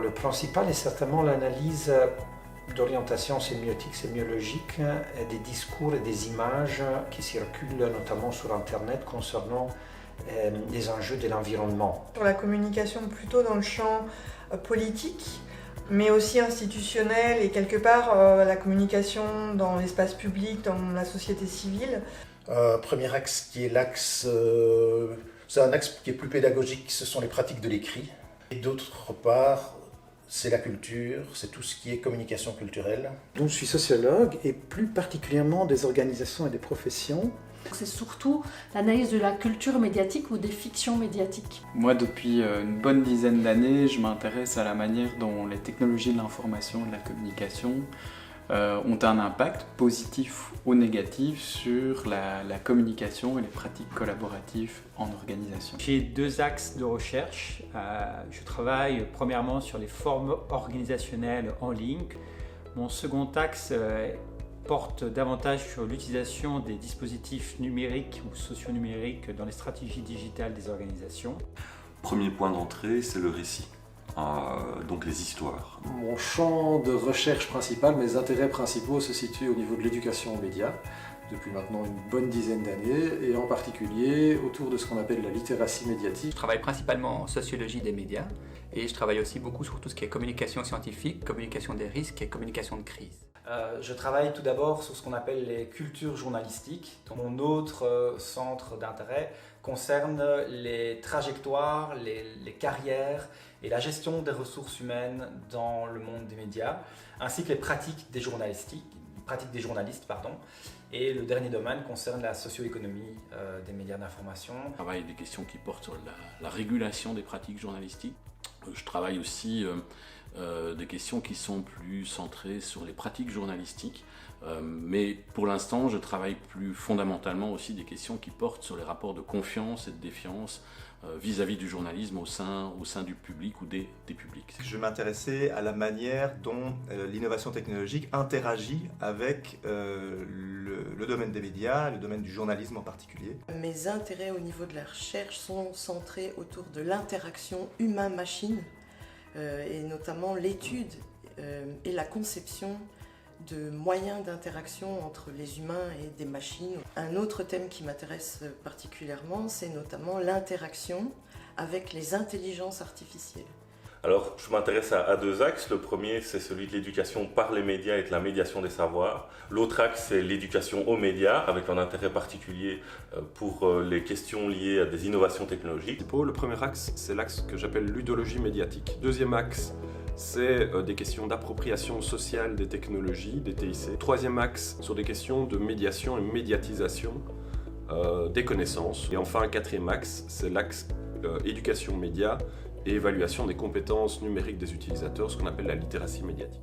Le principal est certainement l'analyse d'orientation sémiotique, sémiologique, des discours et des images qui circulent notamment sur Internet concernant les enjeux de l'environnement. Sur la communication plutôt dans le champ politique, mais aussi institutionnel et quelque part la communication dans l'espace public, dans la société civile. Premier axe qui est l'axe, c'est un axe qui est plus pédagogique, ce sont les pratiques de l'écrit. Et d'autre part, c'est la culture, c'est tout ce qui est communication culturelle. Donc je suis sociologue et plus particulièrement des organisations et des professions. C'est surtout l'analyse de la culture médiatique ou des fictions médiatiques. Moi, depuis une bonne dizaine d'années, je m'intéresse à la manière dont les technologies de l'information et de la communication ont un impact positif ou négatif sur la communication et les pratiques collaboratives en organisation. J'ai deux axes de recherche. Je travaille premièrement sur les formes organisationnelles en ligne. Mon second axe porte davantage sur l'utilisation des dispositifs numériques ou socio-numériques dans les stratégies digitales des organisations. Premier point d'entrée, c'est le récit. Donc les histoires. Mon champ de recherche principal, mes intérêts principaux se situent au niveau de l'éducation aux médias depuis maintenant une bonne dizaine d'années et en particulier autour de ce qu'on appelle la littératie médiatique. Je travaille principalement en sociologie des médias et je travaille aussi beaucoup sur tout ce qui est communication scientifique, communication des risques et communication de crise. Je travaille tout d'abord sur ce qu'on appelle les cultures journalistiques. Mon autre centre d'intérêt concerne les trajectoires, les carrières et la gestion des ressources humaines dans le monde des médias, ainsi que les pratiques des journalistes. Et le dernier domaine concerne la socio-économie des médias d'information. Je travaille des questions qui portent sur la régulation des pratiques journalistiques. Je travaille aussi des questions qui sont plus centrées sur les pratiques journalistiques. Mais pour l'instant, je travaille plus fondamentalement aussi des questions qui portent sur les rapports de confiance et de défiance vis-à-vis du journalisme au sein du public ou des publics. Je m'intéressais à la manière dont l'innovation technologique interagit avec le domaine des médias, le domaine du journalisme en particulier. Mes intérêts au niveau de la recherche sont centrés autour de l'interaction humain-machine et notamment l'étude et la conception de moyens d'interaction entre les humains et des machines. Un autre thème qui m'intéresse particulièrement, c'est notamment l'interaction avec les intelligences artificielles. Alors, je m'intéresse à deux axes. Le premier, c'est celui de l'éducation par les médias et de la médiation des savoirs. L'autre axe, c'est l'éducation aux médias, avec un intérêt particulier pour les questions liées à des innovations technologiques. Le premier axe, c'est l'axe que j'appelle ludologie médiatique. Deuxième axe, c'est des questions d'appropriation sociale des technologies, des TIC. Troisième axe, sur des questions de médiation et médiatisation des connaissances. Et enfin, un quatrième axe, c'est l'axe éducation média et évaluation des compétences numériques des utilisateurs, ce qu'on appelle la littératie médiatique.